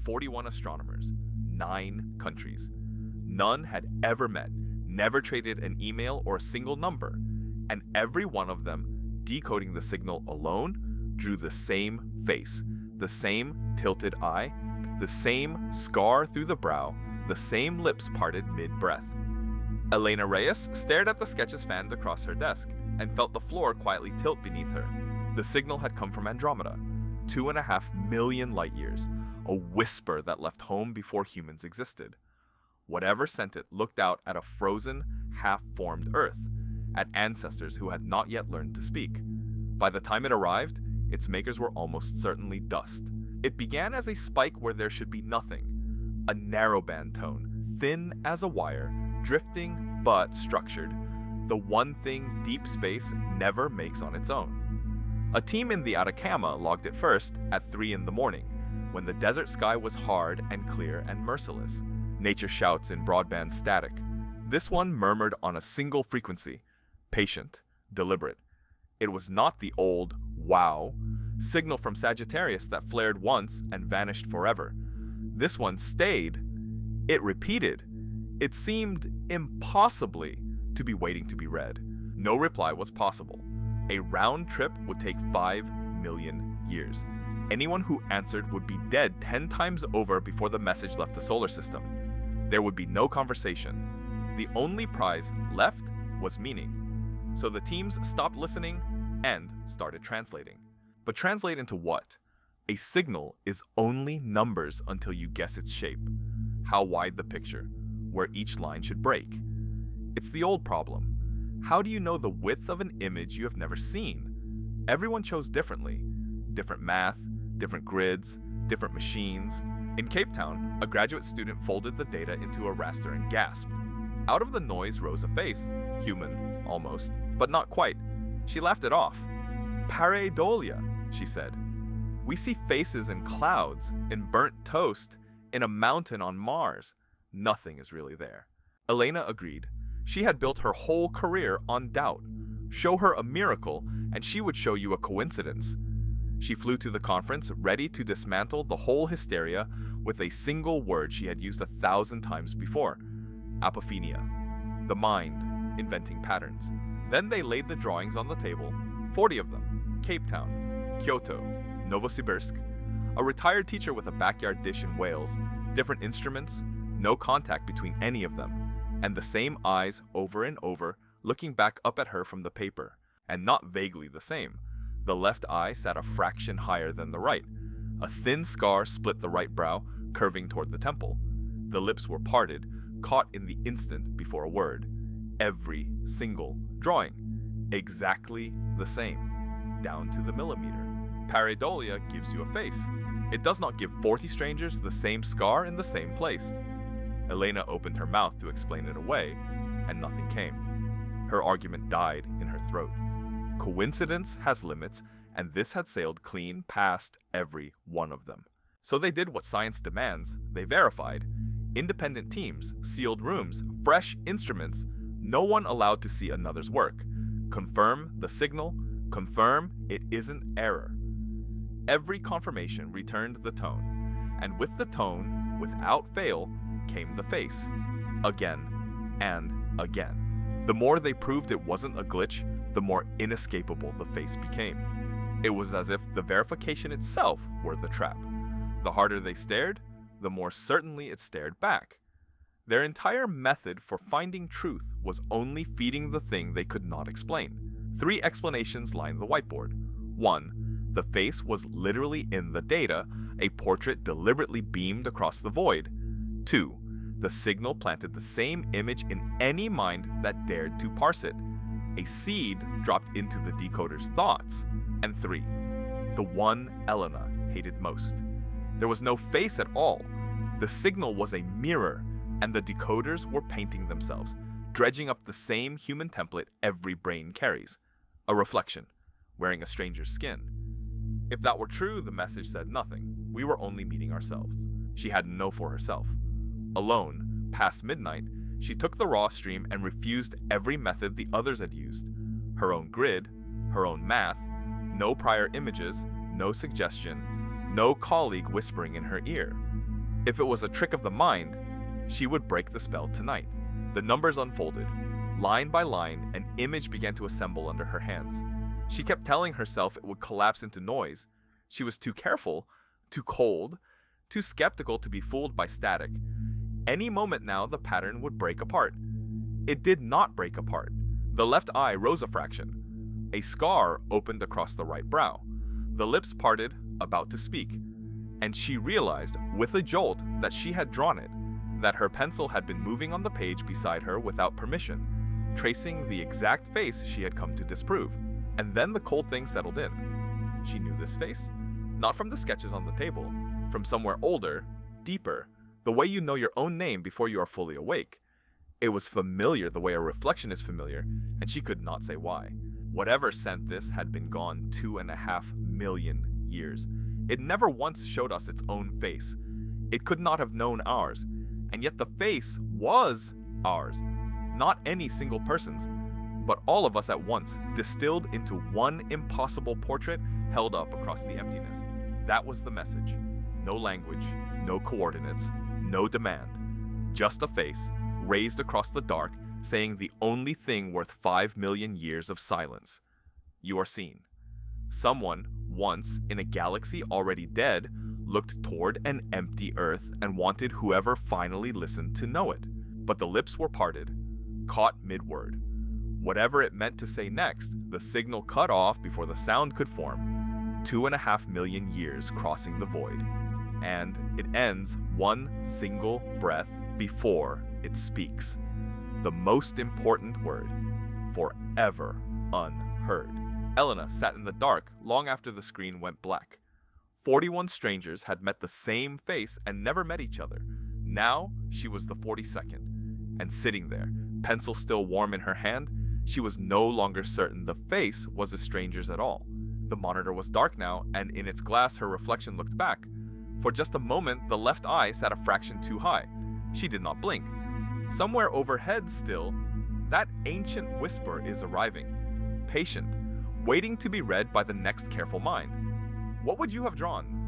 41 astronomers, 9 countries. None had ever met, never traded an email or a single number, and every one of them, decoding the signal alone, drew the same face, the same tilted eye, the same scar through the brow, the same lips parted mid-breath. Elena Reyes stared at the sketches fanned across her desk and felt the floor quietly tilt beneath her. The signal had come from Andromeda, 2.5 million light years, a whisper that left home before humans existed. Whatever sent it looked out at a frozen, half-formed Earth, at ancestors who had not yet learned to speak. By the time it arrived, its makers were almost certainly dust. It began as a spike where there should be nothing, a narrowband tone, thin as a wire, drifting but structured, the one thing deep space never makes on its own. A team in the Atacama logged it first at 3 in the morning, when the desert sky was hard and clear and merciless. Nature shouts in broadband static. This one murmured on a single frequency, patient, deliberate. It was not the old wow signal from Sagittarius that flared once and vanished forever. This one stayed. It repeated. It seemed impossibly to be waiting to be read. No reply was possible. A round trip would take 5 million years. Anyone who answered would be dead 10 times over before the message left the solar system. There would be no conversation. The only prize left was meaning. So the teams stopped listening and started translating. But translate into what? A signal is only numbers until you guess its shape. How wide the picture, where each line should break. It's the old problem. How do you know the width of an image you have never seen? Everyone chose differently. Different math, different grids, different machines. In Cape Town, a graduate student folded the data into a raster and gasped. Out of the noise rose a face, human, almost, but not quite. She laughed it off. Pareidolia, she said. We see faces in clouds, in burnt toast, in a mountain on Mars. Nothing is really there. Elena agreed. She had built her whole career on doubt. Show her a miracle, and she would show you a coincidence. She flew to the conference, ready to dismantle the whole hysteria with a single word she had used 1,000 times before. Apophenia. The mind, inventing patterns. Then they laid the drawings on the table, 40 of them. Cape Town, Kyoto, Novosibirsk, a retired teacher with a backyard dish in Wales, different instruments, no contact between any of them, and the same eyes over and over, looking back up at her from the paper, and not vaguely the same. The left eye sat a fraction higher than the right. A thin scar split the right brow, curving toward the temple. The lips were parted, caught in the instant before a word. Every single drawing. Exactly the same. Down to the millimeter. Pareidolia gives you a face. It does not give 40 strangers the same scar in the same place. Elena opened her mouth to explain it away, and nothing came. Her argument died in her throat. Coincidence has limits, and this had sailed clean past every one of them. So they did what science demands. They verified. Independent teams, sealed rooms, fresh instruments, no one allowed to see another's work. Confirm the signal, confirm it isn't error. Every confirmation returned the tone, and with the tone, without fail, came the face. Again and again. The more they proved it wasn't a glitch, the more inescapable the face became. It was as if the verification itself were the trap. The harder they stared, the more certainly it stared back. Their entire method for finding truth was only feeding the thing they could not explain. 3 explanations lined the whiteboard. 1. The face was literally in the data, a portrait deliberately beamed across the void. 2. The signal planted the same image in any mind that dared to parse it. A seed dropped into the decoder's thoughts. And 3. The one Elena hated most. There was no face at all. The signal was a mirror, and the decoders were painting themselves, dredging up the same human template every brain carries. A reflection, wearing a stranger's skin. If that were true, the message said nothing. We were only meeting ourselves. She had no for herself. Alone, past midnight, she took the raw stream and refused every method the others had used. Her own grid, her own math, no prior images, no suggestion, no colleague whispering in her ear. If it was a trick of the mind, she would break the spell tonight. The numbers unfolded. Line by line, an image began to assemble under her hands. She kept telling herself it would collapse into noise. She was too careful, too cold, too skeptical to be fooled by static. Any moment now, the pattern would break apart. It did not break apart. The left eye rose a fraction. A scar opened across the right brow. The lips parted, about to speak. And she realized, with a jolt, that she had drawn it, that her pencil had been moving on the page beside her without permission, tracing the exact face she had come to disprove. And then the cold thing settled in. She knew this face. Not from the sketches on the table, from somewhere older, deeper, the way you know your own name before you are fully awake. It was familiar the way a reflection is familiar, and she could not say why. Whatever sent this had been gone 2.5 million years. It never once showed us its own face. It could not have known ours, and yet the face was ours. Not any single person's, but all of us at once, distilled into one impossible portrait held up across the emptiness. That was the message. No language, no coordinates, no demand. Just a face, raised across the dark, saying the only thing worth 5 million years of silence. You are seen. Someone, once in a galaxy already dead, looked toward an empty Earth and wanted whoever finally listened to know it. But the lips were parted, caught mid-word. Whatever it meant to say next, the signal cut off before the sound could form. 2.5 million years crossing the void. And it ends one single breath before it speaks. The most important word, forever unheard. Elena sat in the dark long after the screen went black. 41 strangers had met the same face and never met each other. Now she was the 42nd. And sitting there, pencil still warm in her hand, she was no longer certain the face was a stranger's at all. The monitor was dark now, and in its glass her reflection looked back. For just a moment, the left eye sat a fraction too high. She did not blink. Somewhere overhead still, that ancient whisper is arriving. Patient, waiting to be read by the next careful mind. What would you have drawn?